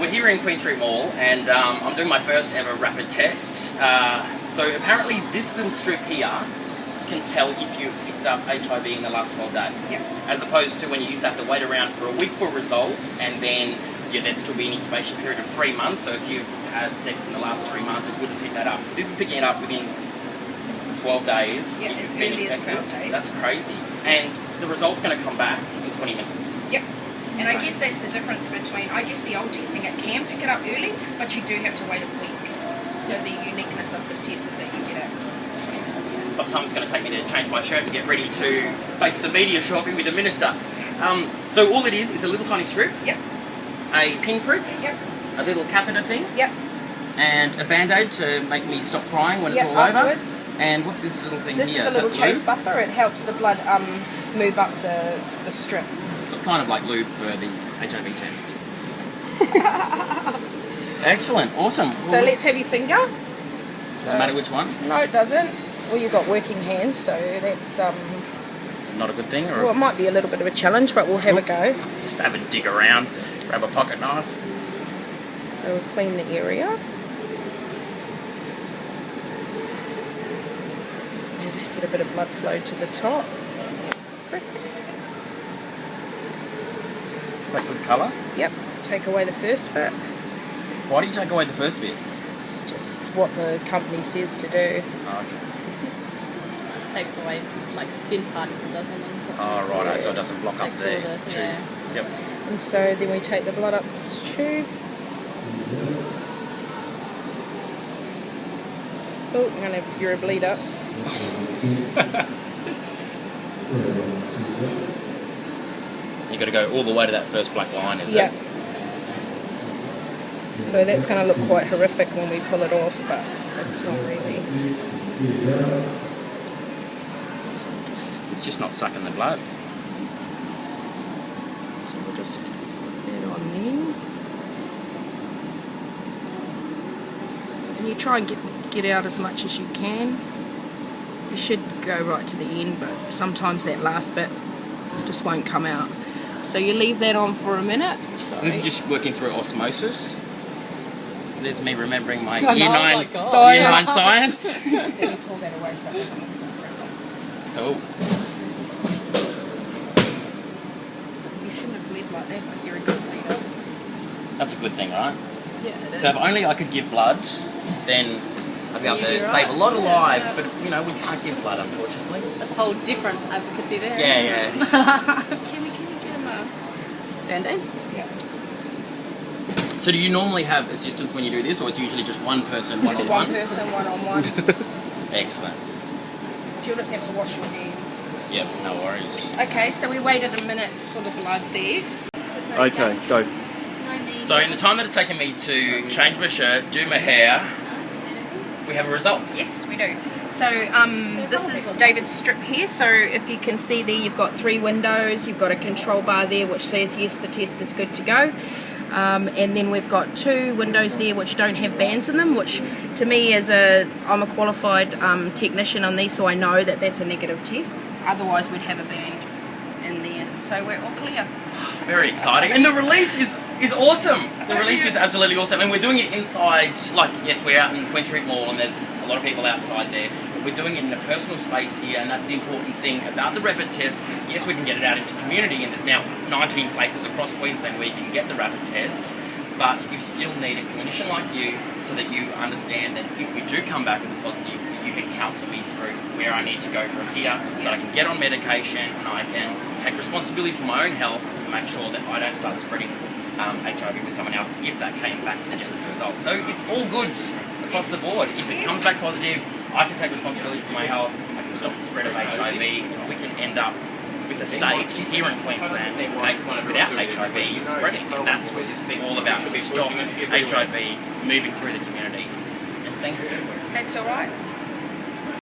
So we're here in Queen Street Mall, and I'm doing my first ever rapid test. So apparently this little strip here can tell if you've picked up HIV in the last 12 days. Yep. As opposed to when you used to have to wait around for a week for results, and then there'd still be an incubation period of 3 months. So if you've had sex in the last 3 months, it wouldn't pick that up. So this is picking it up within 12 days if you've been infected. That's crazy. And the result's going to come back in 20 minutes. Yep. And I guess that's the difference between, I guess the old testing, it can pick it up early, but you do have to wait a week. So the uniqueness of this test is that you get it in 20 minutes. By the time it's going to take me to change my shirt and get ready to face the media shortly with the minister. So all it is a little tiny strip. Yep. A pinprick. Yep. A little catheter thing. Yep. And a band-aid to make me stop crying when it's all afterwards. over. And what's this little thing this here? This is a little chase buffer. It helps the blood move up the strip. So it's kind of like lube for the HIV test. Excellent, awesome. Well, so let's have your finger. Doesn't matter which one? No, it doesn't. Well, you've got working hands, so that's... not a good thing? Or well, it might be a little bit of a challenge, but we'll have a go. Just have a dig around, grab a pocket knife. So we'll clean the area. And just get a bit of blood flow to the top. Prick. Is that good colour? Yep. Take away the first bit. Why do you take away the first bit? It's just what the company says to do. Oh, okay. Takes away like skin particle, doesn't it? Oh, right, so it doesn't block up the tube. Yeah. Yep. And so then we take the blood up this tube. Oh, you're going to have your bleed up. You've got to go all the way to that first black line, is Yep. it? So that's going to look quite horrific when we pull it off, but it's not really. It's just not sucking the blood. So we'll just put that on there. And you try and get out as much as you can. You should go right to the end, but sometimes that last bit just won't come out. So you leave that on for a minute. So this is just working through osmosis. There's me remembering my Oh, year no, 9, my God. year 9 science. Let me pull that away so it doesn't look so horrific. Cool. So you shouldn't have bled like that, but you're a good bleeder. That's a good thing, right? Yeah, it is. So if only I could give blood, then I'd be able to save a lot of lives, but we can't give blood, unfortunately. That's a whole different advocacy there. Yeah, it is. Tammy, can you get him a Band-aid? Yeah. So do you normally have assistants when you do this, or it's usually just one person, Just one-on-one? one person, one-on-one. Excellent. You'll just have to wash your hands. Yep, no worries. Okay, so we waited a minute for the blood there. Okay, go. So in the time that it's taken me to change my shirt, do my hair, we have a result. Yes, we do. So this is David's strip here. So if you can see there, you've got 3 windows. You've got a control bar there which says yes, the test is good to go. And then we've got 2 windows there which don't have bands in them, which to me I'm a qualified technician on these, so I know that that's a negative test. Otherwise we'd have a band in there. So we're all clear. Very exciting. And the relief is awesome. The relief is absolutely awesome. And we're doing it inside, like, yes, we're out in Queen Street Mall and there's a lot of people outside there. But we're doing it in a personal space here, and that's the important thing about the rapid test. Yes, we can get it out into community, and there's now 19 places across Queensland where you can get the rapid test. But you still need a clinician like you so that you understand that if we do come back with a positive, that you can counsel me through where I need to go from here so that I can get on medication and I can take responsibility for my own health and make sure that I don't start spreading HIV with someone else if that came back with a different result. So it's all good across the board. If it comes back positive, I can take responsibility for my health, I can stop the spread of HIV, we can end up with a state here in Queensland without HIV spreading. And that's what this is all about, to stop HIV moving through the community. And thank you. That's all right.